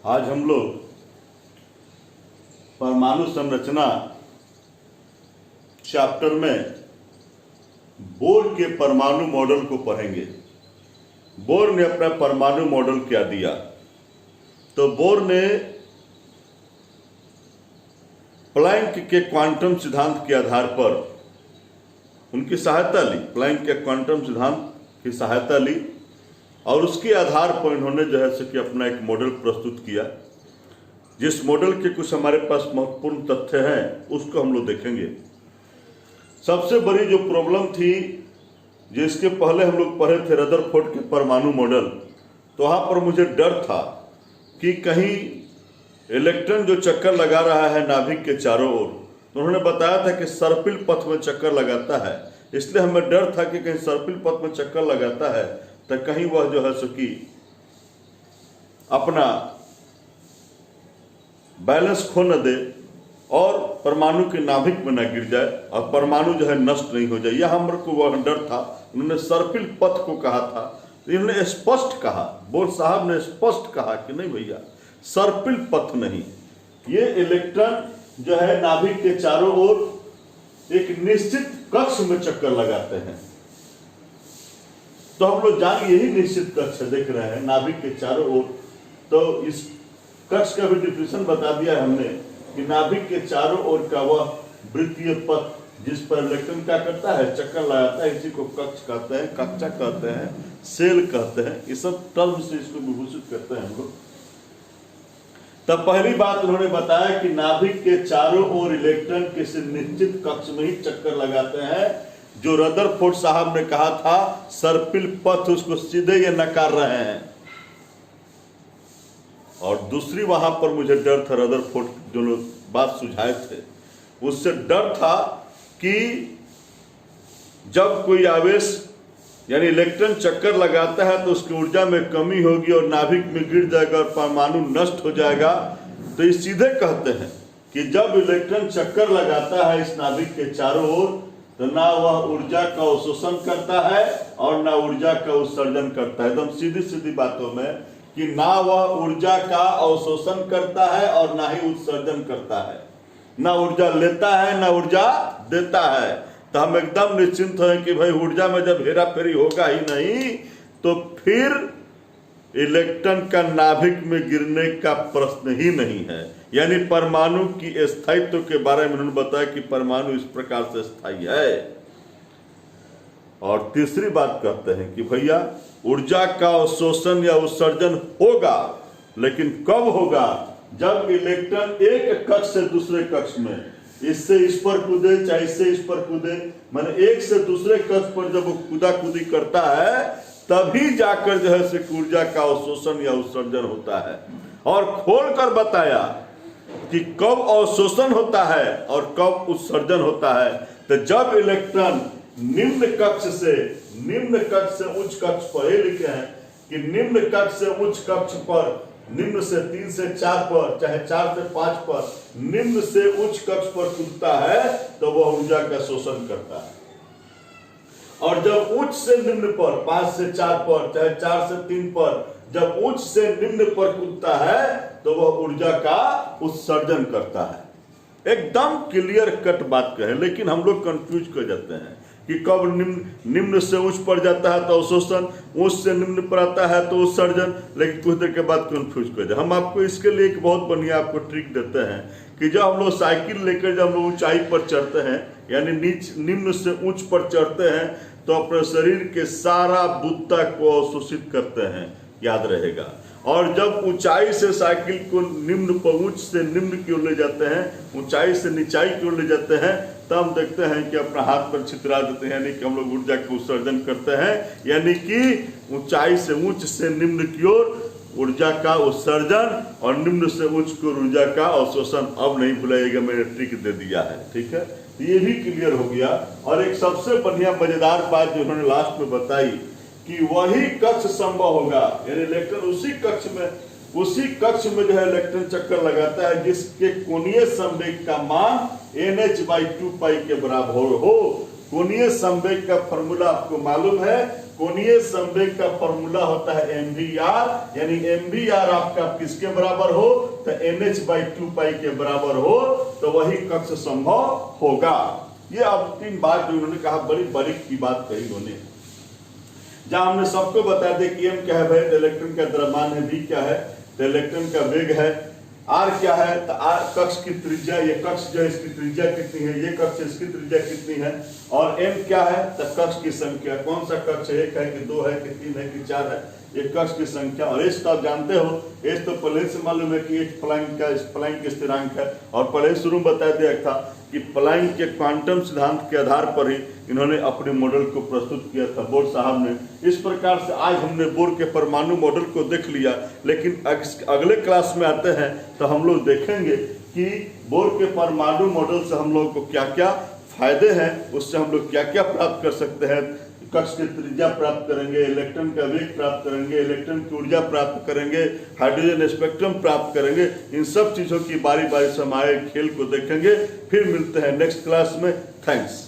आज हम लोग परमाणु संरचना चैप्टर में बोर के परमाणु मॉडल को पढ़ेंगे। बोर ने अपना परमाणु मॉडल क्या दिया? तो बोर ने प्लैंक के क्वांटम सिद्धांत के आधार पर उनकी सहायता ली, प्लैंक के क्वांटम सिद्धांत की सहायता ली और उसके आधार पर इन्होंने जो है सो कि अपना एक मॉडल प्रस्तुत किया। जिस मॉडल के कुछ हमारे पास महत्वपूर्ण तथ्य हैं उसको हम लोग देखेंगे। सबसे बड़ी जो प्रॉब्लम थी जिसके पहले हम लोग पढ़े थे रदरफोर्ड के परमाणु मॉडल, तो वहाँ पर मुझे डर था कि कहीं इलेक्ट्रॉन जो चक्कर लगा रहा है नाभिक के चारों ओर, तो उन्होंने बताया था कि सर्पिल पथ में चक्कर लगाता है, इसलिए हमें डर था कि कहीं सर्पिल पथ में चक्कर लगाता है तो कहीं वह जो है सो कि अपना बैलेंस खो न दे और परमाणु के नाभिक में न गिर जाए और परमाणु जो है नष्ट नहीं हो जाए। यह हम को वह डर था। उन्होंने सर्पिल पथ को कहा था, इन्होंने स्पष्ट कहा, बोर साहब ने स्पष्ट कहा कि नहीं भैया, सर्पिल पथ नहीं, ये इलेक्ट्रॉन जो है नाभिक के चारों ओर एक निश्चित कक्ष में चक्कर लगाते हैं। तो हम लोग जान यही निश्चित कक्ष देख रहे हैं नाभिक के चारों ओर। तो इस कक्ष का भी डिफिनेशन बता दिया हमने कि नाभिक के चारों ओर का वह वृत्तीय पथ जिस पर इलेक्ट्रॉन क्या करता है, चक्कर लगाता है, इसी को कक्ष कहते हैं, कक्षा कहते हैं, सेल कहते हैं, ये सब टर्म से इसको विभूषित करते हैं हम लोग। तब पहली बात उन्होंने बताया कि नाभिक के चारों ओर इलेक्ट्रॉन किसी निश्चित कक्ष में ही चक्कर लगाते हैं। जो रदरफोर्ड साहब ने कहा था सर्पिल पथ, उसको सीधे ये नकार रहे हैं। और दूसरी वहां पर मुझे डर था, रदरफोर्ड जो लोग बात सुझाए थे उससे डर था कि जब कोई आवेश यानी इलेक्ट्रॉन चक्कर लगाता है तो उसकी ऊर्जा में कमी होगी और नाभिक में गिर जाएगा और परमाणु नष्ट हो जाएगा। तो ये सीधे कहते हैं कि जब इलेक्ट्रॉन चक्कर लगाता है इस नाभिक के चारों ओर, तो ना वह ऊर्जा का अवशोषण करता है और ना ऊर्जा का उत्सर्जन करता है। एकदम सीधी सीधी बातों में कि ना वह ऊर्जा का अवशोषण करता है और ना ही उत्सर्जन करता है, ना ऊर्जा लेता है ना ऊर्जा देता है। तो हम एकदम निश्चिंत हैं कि भाई ऊर्जा में जब हेरा फेरी होगा ही नहीं तो फिर इलेक्ट्रॉन का नाभिक में गिरने का प्रश्न ही नहीं है। यानी परमाणु की स्थायित्व के बारे में उन्होंने बताया कि परमाणु इस प्रकार से स्थायी है। और तीसरी बात कहते हैं कि भैया ऊर्जा का अवशोषण या उत्सर्जन होगा, लेकिन कब होगा? जब इलेक्ट्रॉन एक कक्ष से दूसरे कक्ष में, इससे इस पर कूदे चाहे इससे इस पर कूदे, माने एक से दूसरे कक्ष पर जब वो कूदा कूदी करता है तभी जाकर जो है से ऊर्जा का अवशोषण या उत्सर्जन होता है। और खोलकर बताया कि कब अवशोषण होता है और कब उत्सर्जन होता है। तो जब इलेक्ट्रॉन निम्न कक्ष से उच्च कक्ष पर, ये लिखे हैं कि निम्न कक्ष से उच्च कक्ष पर, निम्न से 3 से 4 पर, चाहे 4 से 5 पर, निम्न से उच्च कक्ष पर कूदता है तो वह ऊर्जा का शोषण करता है। और जब उच्च से निम्न पर 5 से 4 पर, चाहे 4 से 3 पर, जब उच्च से निम्न पर कूदता है तो वह ऊर्जा का उत्सर्जन करता है। एकदम क्लियर कट बात कहे, लेकिन हम लोग कंफ्यूज कर जाते हैं कि कब निम्न से उच्च पर जाता है तो अवशोषण, उच्च से निम्न पर आता है तो उत्सर्जन, लेकिन कुछ देर के बाद कंफ्यूज कर जाए। हम आपको इसके लिए एक बहुत बढ़िया आपको ट्रिक देते हैं कि जब हम लोग साइकिल लेकर जब हम लोग ऊंचाई पर चढ़ते हैं यानी निम्न से उच्च पर चढ़ते हैं तो अपने शरीर के सारा बुत्ता को अवशोषित करते हैं, याद रहेगा। और जब ऊंचाई से साइकिल को निम्न पर, उच्च से निम्न की ओर ले जाते हैं, ऊंचाई से नीचाई की ओर ले जाते हैं, तब हम देखते हैं कि अपना हाथ पर छितरा देते हैं, यानी कि हम लोग ऊर्जा का उत्सर्जन करते हैं। यानी कि ऊंचाई से उच्च से निम्न की ओर ऊर्जा का उत्सर्जन और निम्न से उच्च की ओर ऊर्जा का अवशोषण। अब नहीं भुलाइएगा, मैंने ट्रिक दे दिया है, ठीक है। ये भी क्लियर हो गया। और एक सबसे बढ़िया मजेदार बात जो उन्होंने लास्ट में बताई कि वही कक्ष संभव होगा, यानी इलेक्ट्रॉन उसी कक्ष में जो है इलेक्ट्रॉन चक्कर लगाता है जिसके कोणीय संवेग का मान NH/2 पाई के बराबर हो। कोणीय संवेग का फॉर्मूला आपको मालूम है, कोणीय संवेग का फॉर्मूला होता है mvr, यानी mvr आपका किसके बराबर हो, तो nh/2 के बराबर हो, तो वही कक्ष संभव होगा। ये अब 3 बात जो उन्होंने कहा बड़ी बारीक की बात कही उन्होंने, जहां हमने सबको बता दिया कि m क्या है भाई, तो इलेक्ट्रॉन का द्रव्यमान है, v क्या है, तो इलेक्ट्रॉन का वेग है, r क्या है, तो r कक्ष की त्रिज्या, ये कक्ष जो है इसकी त्रिज्या कितनी है, ये कक्ष इसकी त्रिज्या कितनी है, और m क्या है, तो कक्ष की संख्या, कौन सा कक्ष है, 1 है कि 2 है कि 3 है कि 4 है, ये कक्ष की संख्या। और एच तो आप जानते हो, एच तो पहले से मालूम है कि एक प्लैंक स्थिरांक है, और पहले शुरू में बता दिया था कि प्लैंक के क्वांटम सिद्धांत के आधार पर ही इन्होंने अपने मॉडल को प्रस्तुत किया था बोर साहब ने। इस प्रकार से आज हमने बोर के परमाणु मॉडल को देख लिया, लेकिन अगले क्लास में आते हैं तो हम लोग देखेंगे कि बोर के परमाणु मॉडल से हम लोग को क्या क्या फायदे हैं, उससे हम लोग क्या क्या प्राप्त कर सकते हैं। कक्ष की त्रिज्या प्राप्त करेंगे, इलेक्ट्रॉन का वेग प्राप्त करेंगे, इलेक्ट्रॉन की ऊर्जा प्राप्त करेंगे, हाइड्रोजन स्पेक्ट्रम प्राप्त करेंगे। इन सब चीजों की बारी बारी से हम आए खेल को देखेंगे। फिर मिलते हैं नेक्स्ट क्लास में। थैंक्स।